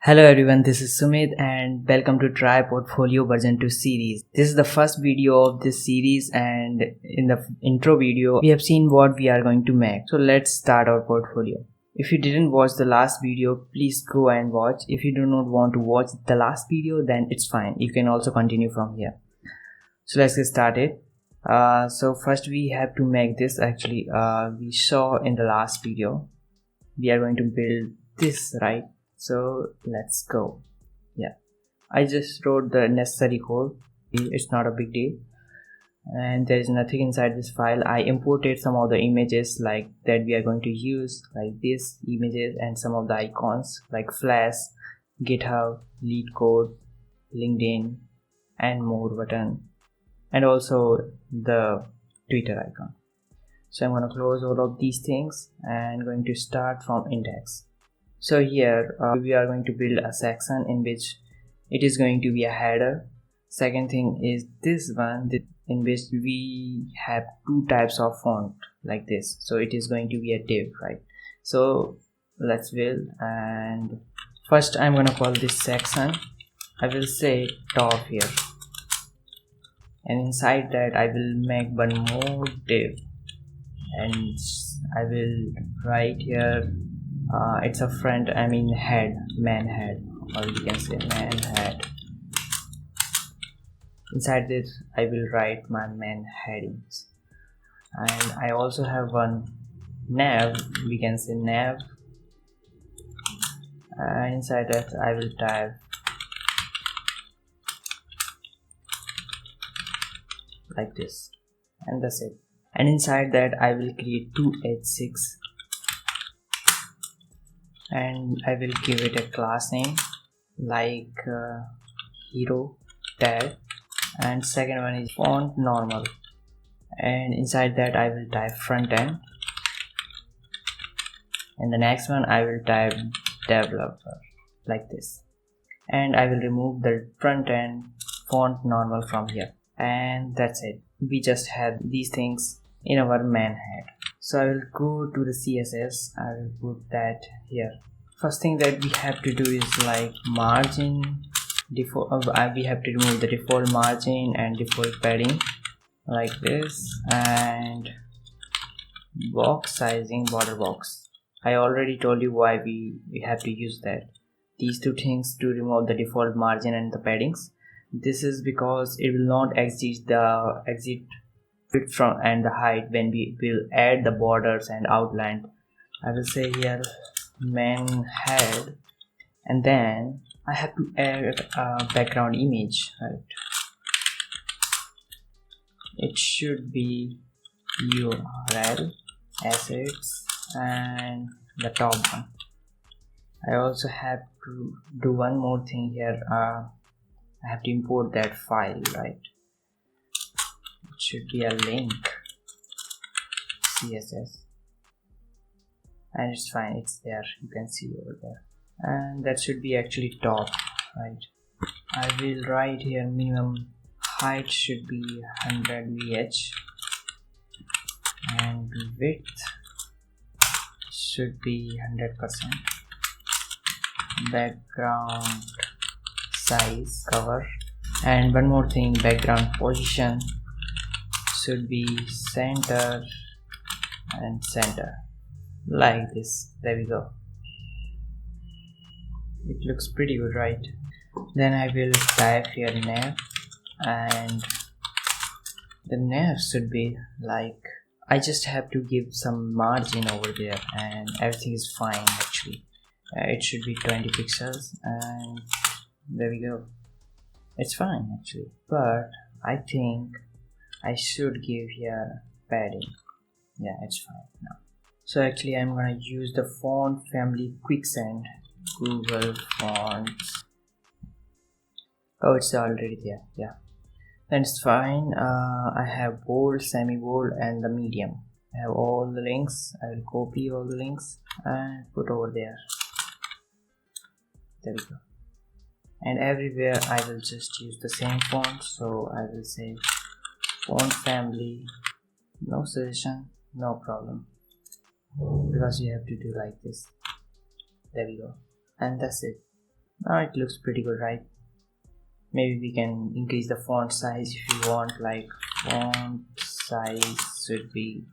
Hello everyone, this is Sumit and welcome to Try Portfolio version 2 series. This is the first video of this series and in the intro video we have seen what we are going to make. So let's start our portfolio. If you didn't watch the last video, please go and watch. If you do not want to watch the last video, then it's fine. You can also continue from here. So let's get started. So first we have to make this. Actually, we saw in the last video we are going to build this, right? So let's go. Yeah, I just wrote the necessary code. It's not a big deal, and there is nothing inside this file. I imported some of the images like that we are going to use, like these images, and some of the icons like Flash, GitHub, Lead Code, LinkedIn, and more button, and also the Twitter icon. So I'm going to close all of these things and going to start from index. So here we are going to build a section in which it is going to be a header. Second thing is this one in which we have two types of font like this. So it is going to be a div, right? So let's build, and first I'm going to call this section. I will say top here, and inside that I will make one more div, and I will write here it's a front, man head, or you can say man head. Inside this I will write my main headings, and I also have one nav, we can say nav, and inside that I will type like this, and that's it. And inside that I will create two h6, and I will give it a class name like hero tag, and second one is font normal, and inside that I will type front end, and the next one I will type developer like this, and I will remove the front end font normal from here, and that's it. We just have these things in our main head. So I will go to the CSS. I will put that here. First thing that we have to do is like margin default. We have to remove the default margin and default padding like this, and box sizing, border box. I already told you why we have to use that. These two things to remove the default margin and the paddings. This is because it will not exit the width from and the height when we will add the borders and outline. I will say here main head, and then I have to add a background image, right? It should be URL, assets, and the top one. I also have to do one more thing here. I have to import that file, right? It should be a link CSS, and it's fine, it's there, you can see over there, and that should be actually top, right? I will write here minimum height should be 100 VH, and width should be 100%, background size cover, and one more thing, background position should be center and center like this. There we go. It looks pretty good, right? Then I will type here nav, and the nav should be like, I just have to give some margin over there and everything is fine actually. It should be 20 pixels, and there we go. It's fine actually, but I think I should give here padding. Yeah, it's fine now. So actually I'm gonna use the font family Quicksand, Google Fonts. Oh, it's already there. Yeah, then it's fine. I have bold, semi-bold, and the medium. I have all the links. I will copy all the links and put over there. There we go. And everywhere I will just use the same font. So I will say font family, no suggestion, no problem, because you have to do like this. There we go, and that's it. Now it looks pretty good, right? Maybe we can increase the font size if you want, like font size should be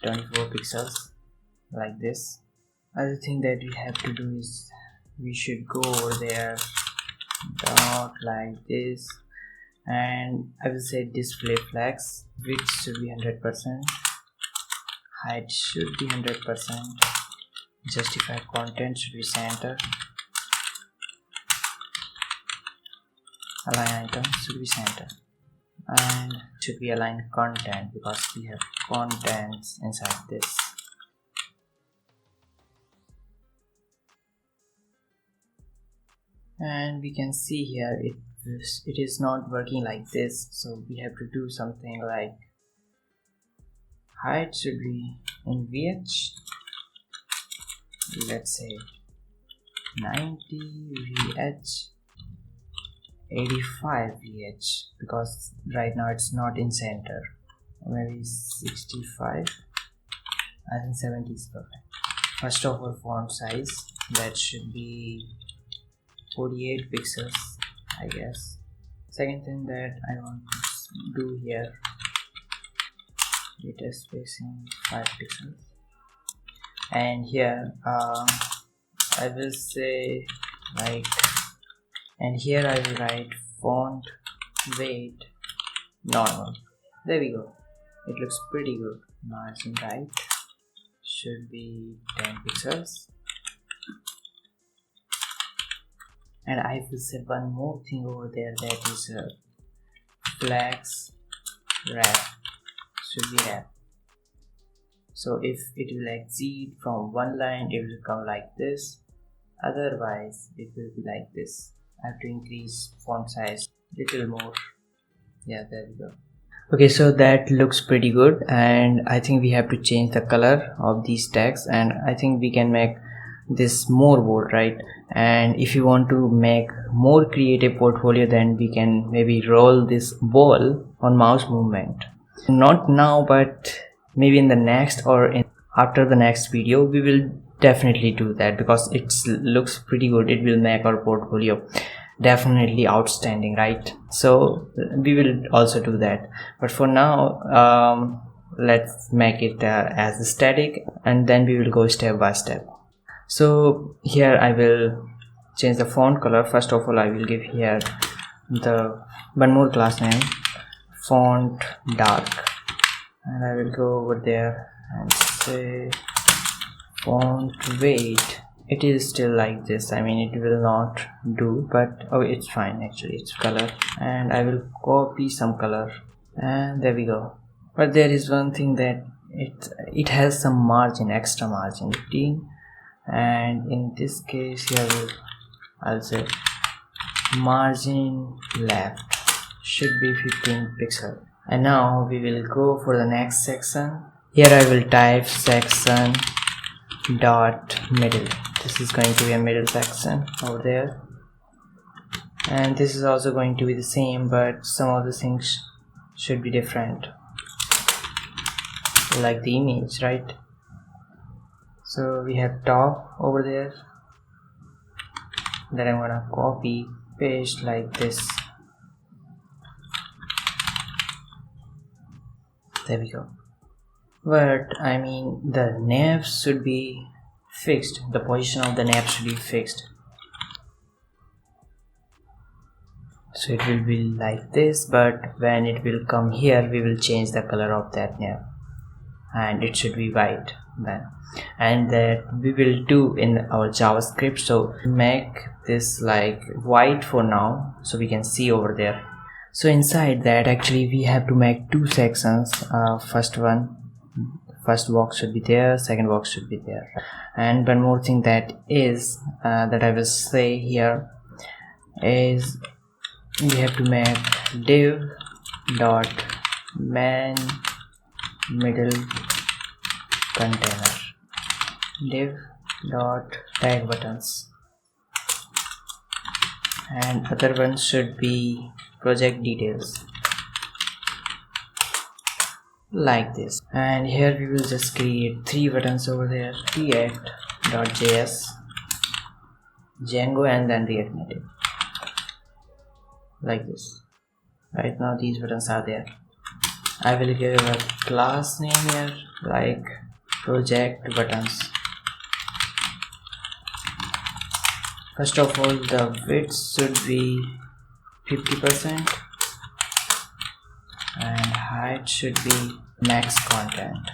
24 pixels, like this. Other thing that we have to do is we should go over there, dot like this, and I will say display flex, width should be 100%, height should be 100%, justify content should be center, align item should be center, and should be align content because we have contents inside this. And we can see here it is not working like this, so we have to do something like height should be in VH, let's say 90 VH, 85 VH, because right now it's not in center, maybe 65, I think 70 is perfect. First of all, font size, that should be 48 pixels, I guess. Second thing that I want to do here, data spacing 5 pixels, and here I will say like, and here I will write font weight normal. There we go, it looks pretty good. Margin right should be 10 pixels. And I will say one more thing over there, that is flex wrap should be wrap. So if it will exceed from one line, it will come like this, otherwise it will be like this. I have to increase font size little more. Yeah, there we go. Okay, so that looks pretty good, and I think we have to change the color of these tags, and I think we can make this more bold, right? And if you want to make more creative portfolio, then we can maybe roll this ball on mouse movement. Not now, but maybe in the next or after the next video we will definitely do that, because it looks pretty good. It will make our portfolio definitely outstanding, right? So we will also do that, but for now let's make it as static, and then we will go step by step. So here I will change the font color. First of all, I will give here the one more class name, font dark, and I will go over there and say font weight. It is still like this, I mean it will not do, but oh, it's fine actually, it's color, and I will copy some color, and there we go. But there is one thing, that it has some margin, extra margin 15, and in this case here I'll say margin left should be 15 pixel. And now we will go for the next section. Here I will type section dot middle. This is going to be a middle section over there, and this is also going to be the same, but some of the things should be different, like the image, right? So we have top over there, that I'm gonna copy paste like this. There we go. But I mean the nav should be fixed, the position of the nav should be fixed, so it will be like this, but when it will come here we will change the color of that nav, and it should be white then, and that we will do in our JavaScript. So make this like white for now, so we can see over there. So inside that actually we have to make two sections. First box should be there, second box should be there. And one more thing that is that I will say here is we have to make div dot main middle container, div dot tag buttons, and other one should be project details, like this. And here we will just create three buttons over there, react.js Django and then React Native, like this. Right now these buttons are there. I will give a class name here like project buttons. First of all, the width should be 50% and height should be max content.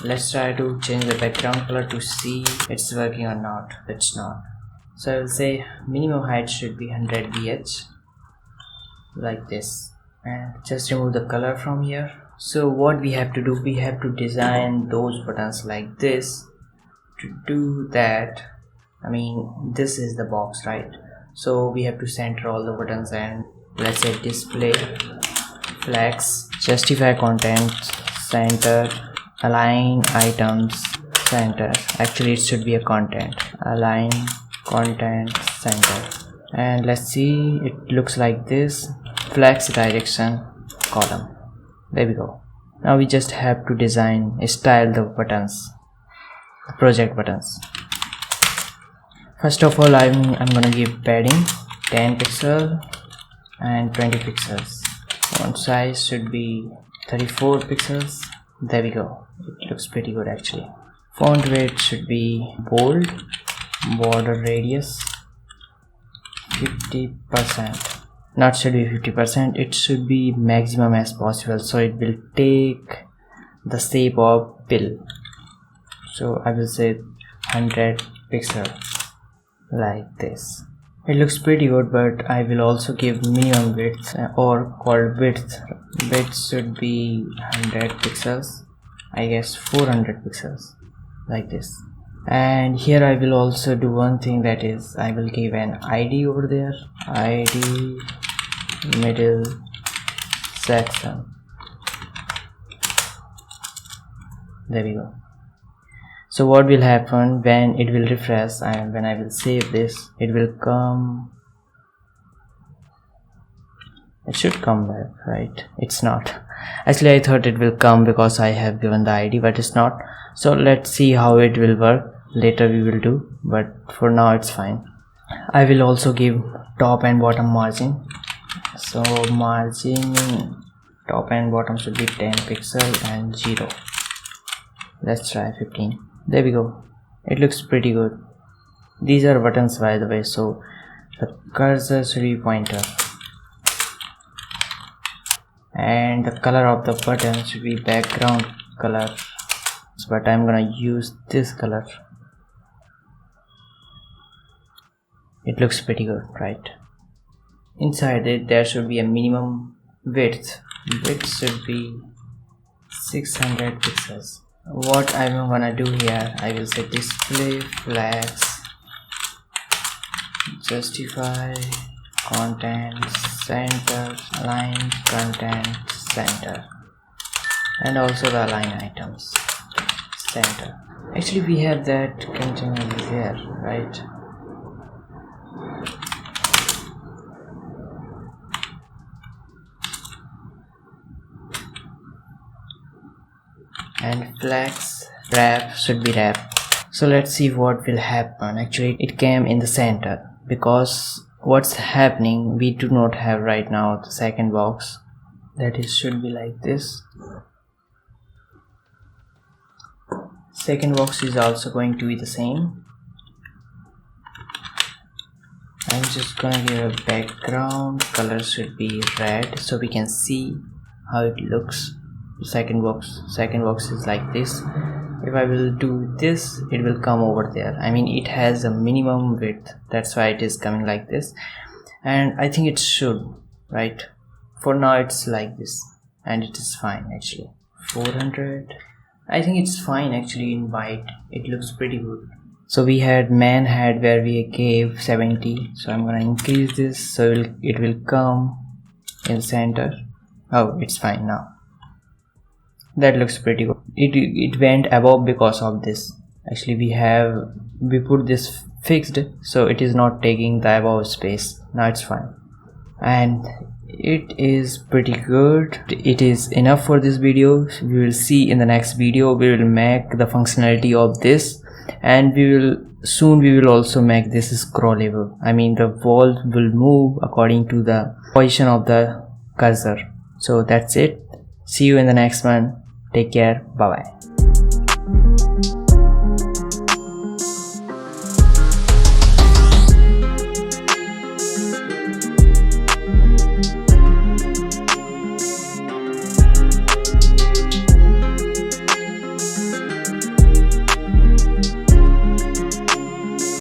Let's try to change the background color to see it's working or not. It's not. So I will say minimum height should be 100 VH, like this, and just remove the color from here. So what we have to do, we have to design those buttons like this. To do that, I mean, this is the box, right? So we have to center all the buttons, and let's say display, flex, justify content, center, align items, center. Actually it should be a content, align content, center. And let's see, it looks like this. Flex direction, column. There we go. Now we just have to style the buttons, the project buttons. First of all, I'm gonna give padding 10 pixel and 20 pixels. Font size should be 34 pixels. There we go. It looks pretty good actually. Font weight should be bold. Border radius 50%. Not should be 50%. It should be maximum as possible, so it will take the shape of pill. So I will say 100 pixel, like this. It looks pretty good, but I will also give minimum width, or called width. Width should be 100 pixels, I guess 400 pixels, like this. And here I will also do one thing, that is I will give an ID over there, ID middle section. There we go. So what will happen when it will refresh and when I will save this, it will come, it should come back, right? It's not. Actually I thought it will come because I have given the ID, but it's not. So let's see how it will work. Later we will do, but for now it's fine. I will also give top and bottom margin. So margin top and bottom should be 10 pixel and 0. Let's try 15. There we go. It looks pretty good. These are buttons, by the way, so the cursor should be pointer, and the color of the button should be background color, but I'm gonna use this color. It looks pretty good, right? Inside it there should be a minimum width. Width should be 600 pixels. What I'm gonna do here, I will say display, flex, justify content, center, align content, center, and also the align items, center. Actually we have that container there, right? And flex, wrap should be wrap. So let's see what will happen. Actually it came in the center, because what's happening, we do not have right now the second box, that is should be like this. Second box is also going to be the same. I'm just gonna give a background color should be red, so we can see how it looks. Second box is like this. If I will do this, it will come over there. I mean it has a minimum width, that's why it is coming like this, and I think it should, right? For now it's like this and it is fine. Actually 400, I think it's fine actually. In white it looks pretty good. So we had man head where we gave 70, so I'm gonna increase this so it will come in the center. Oh, it's fine now. That looks pretty good. It went above because of this. Actually we put this fixed, so it is not taking the above space. Now it's fine, and it is pretty good. It is enough for this video. We will see in the next video. We will make the functionality of this and we will also make this scrollable. I mean, the wall will move according to the position of the cursor. So that's it. See you in the next one. Take care. Bye bye.